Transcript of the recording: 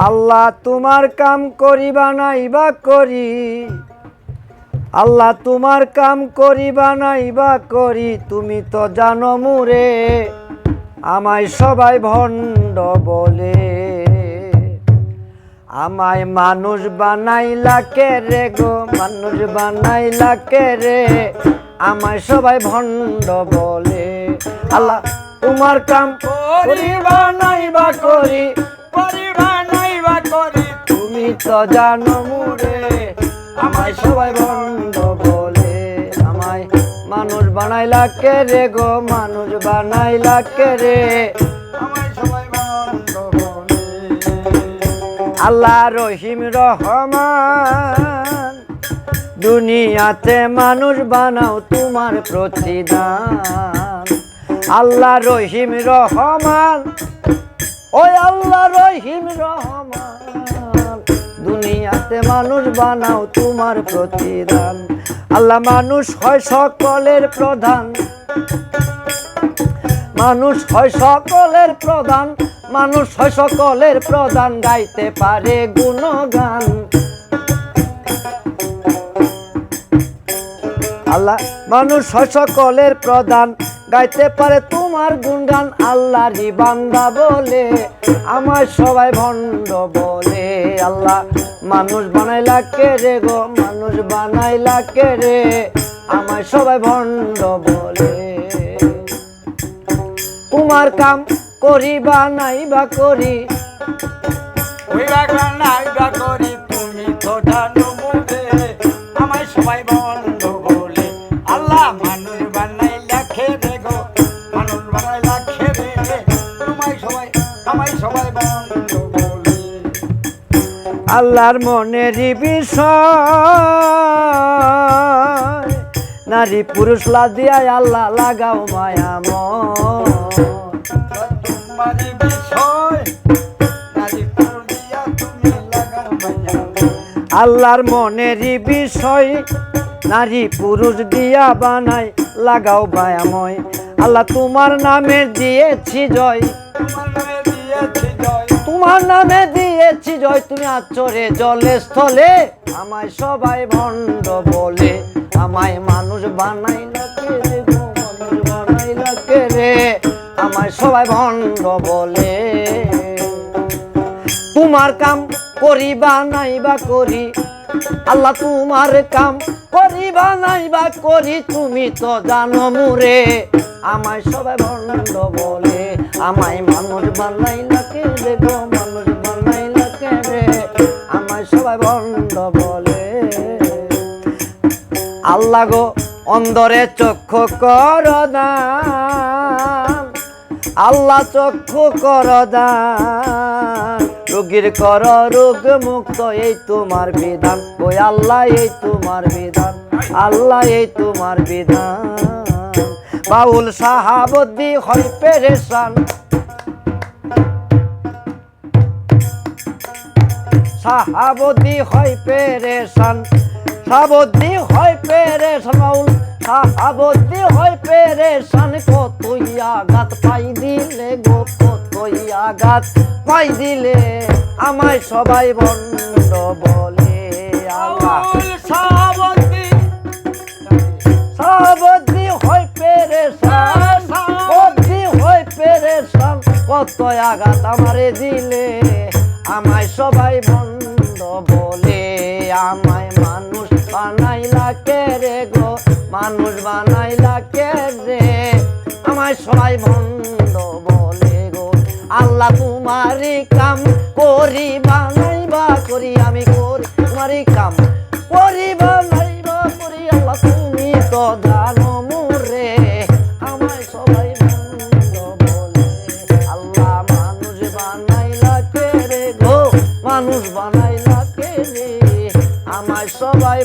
আল্লাহ তোমার কাম করিবা নাইবা করি, আল্লাহ তোমার কাম করিবা নাইবা করি, তুমি তো জানো মুরে আমায় সবাই ভণ্ড বলে। আমায় মানুষ বানাইলা কে রে গো, মানুষ বানাইলা কে রে, আমায় সবাই ভণ্ড বলে। আল্লাহ তোমার কাম করিবা নাইবা করি, করিবা নাইবা করি, তুমি তো জানো মুরে আমায় সবাই ভণ্ড বলে। আমায় মানুষ বানাইলা কে রে গো, মানুষ বানাইলা কে রে, আমায় সবাই ভণ্ড বলে। আল্লাহ রহিম রহমান দুনিয়াতে মানুষ বানাও তোমার প্রতিদান। আল্লাহ রহিম রহমান, ওই আল্লাহ রহিম রহমান দুনিয়াতে মানুষ বানাও তোমার প্রতিদান। আল্লাহ মানুষ হয় সকলের প্রধান, মানুষ হয় সকলের প্রধান, মানুষ হয় সকলের প্রধান, গাইতে পারে গুণগান। আল্লাহ মানুষ হয় সকলের প্রধান, গাইতে পারে তোমার গুণগান। আল্লাহরই বান্দা বলে আমায় সবাই ভণ্ড বলে। আল্লাহ মানুষ বানাইলা কে রে গো, মানুষ বানাইলা কে রে, আমায় সবাই ভণ্ড বলে। তোমার কাম করিবা নাইবা করি, করিবা নাইবা করি, তুমি তো জানো মুরে আমায় সবাই ভণ্ড বলে। আল্লাহ মানুষ বানাইলা কে রে গো, মানুষ বানাইলা কে রে, তোমায় সবাই আমায় সবাই ভণ্ড বলে। আল্লাহর মনেরই বিষয়, নারী পুরুষ লাদিয়া আল্লাহ লাগাও মায়াময়। তোমারই বিষয় নারী পুরুষ দিয়া তুমি লাগাও মায়াময়। আল্লাহর মনেরই বিষয়, নারী পুরুষ দিয়া বানাই লাগাও মায়াময়। আল্লাহ তোমার নামে দিয়েছি জয়, তোমার নামে দিয়েছি জয়, তোমার নামে দিয়েছি জয়, তুমি আচরে জলে স্থলে আমায় সবাই ভণ্ড বলে। আমায় মানুষ বানাইলা কে রে গো, মানুষ বানাইলা কে রে, আমায় সবাই ভণ্ড বলে। তোমার কাম করিবা নাইবা করি, আল্লাহ তোমার কাম করিবা নাইবা করি, তুমি তো জানো মুরে আমায় সবাই ভণ্ড বলে। আমায় মানুষ বানাইলা কে রে গো, মানুষ বানাইলা কে রে, আমায় সবাই ভণ্ড বলে। আল্লাহ গো অন্ধরে চক্ষু কর দান, আল্লাহ চক্ষু কর দান, রোগীর কর রোগ মুক্ত এই তোমার বিধান। ওই আল্লাহ এই তোমার বিধান, আল্লাহ এই তোমার বিধান। বাউল সাহাবদ্দি হয় পেরেশান, সাহাবদ্দি হয় পেরেশান, সাহাবদ্দি হয় পেরেশান, বাউল সাহাবদ্দি হয় পেরেশান। কতই আঘাত পাই দিলে গো, কতই আঘাত পাই দিলে, আমায় সবাই ভণ্ড বলে। আল্লাহ সাবতি সাহাবদ্দি হয় পেরেশান, সাহাবদ্দি হয় পেরেশান, কত আঘাত আমারে দিলে, আমায় সবাই ভণ্ড বলে। আমায় মানুষ বানাইলা কে রে গো, মানুষ বানাইলা কে রে, আমায় সবাই ভণ্ড বলে গো। আল্লাহ তোমারই কাম করিবা নাইবা করি, আমি করি তোমারই কাম করিবা নাইবা করি। আল্লাহ তুমি তো জানো মুরে আমায় সবাই ভণ্ড বলে। আল্লাহ মানুষ বানাইলা কে রে গো, মানুষ বানাইলা কে রে, আমায় সবাই